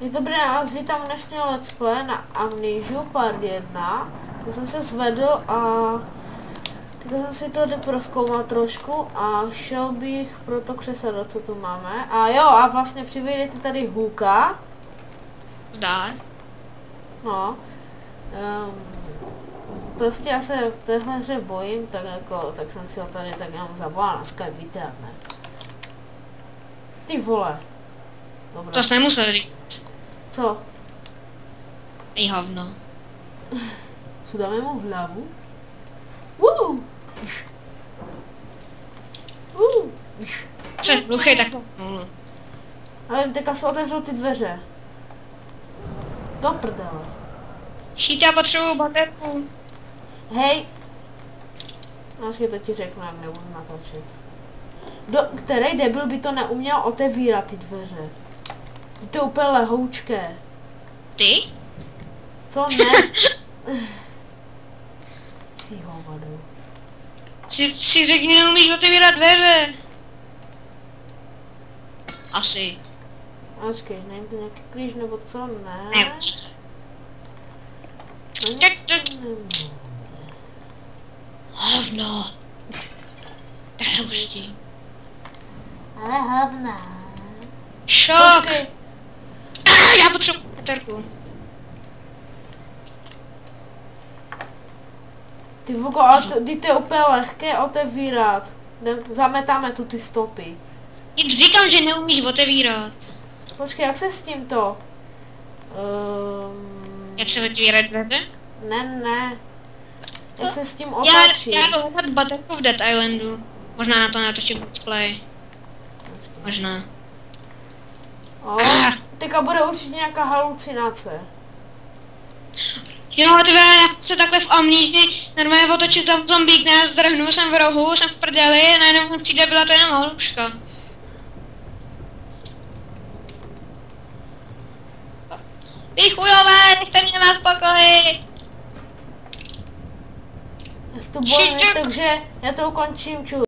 Dobré, já vás vítám dnešního let's play na Amnesia part 1. Já jsem se zvedl a tak jsem si to jde prozkoumat trošku a šel bych pro to křeslo, co tu máme. A jo, a vlastně přivejdete tady Hooka. Dá. No. Prostě já se v téhle hře bojím, tak jsem si ho tady tak jenom zavolal na Skype, víte, ne? Ty vole. Dobrá. To jsi nemusel říct. Co? Ej hovno. Sudáme mu hlavu? Jsi hluchý, tak smůlu. Ale teďka se otevřou ty dveře. Do prdele. Šít, já potřebuju baterku. Hej! Počkej, to ti řeknu, jak nebudu natáčet. Který debil by to neuměl otevírat ty dveře? To je úplně lehoučké. Ty? Co ne? Cí hovadu. Si řekni, že neumíš otevírat dveře. Asi. Počkej, není to nějaký klíč nebo co? Ne. Ne. No Tak nic to... nemůže. Hovno. To je hustý. Ale hovna. Šok. Počkej. Já potřebuji baterku. Ty Vuko, ale to je úplně lehké otevírat. Zametáme tu ty stopy. Teď říkám, že neumíš otevírat. Počkej, jak se s tímto? Jak se otvírat dveře? Ne. Jak se s tím Já otáčí? jdu hledat baterku v Dead Islandu. Možná na to natočím display. Možná. Teďka bude určitě nějaká halucinace. Jo, tvé, já se takhle v Amnésii normálně otočil tam zombík, ne, zdrhnul jsem v rohu, jsem v prdeli a najednou přijde, byla to jenom haluška. Vy chujové, nechte mě má v pokoji! Já se to bojím, takže já to ukončím, čus.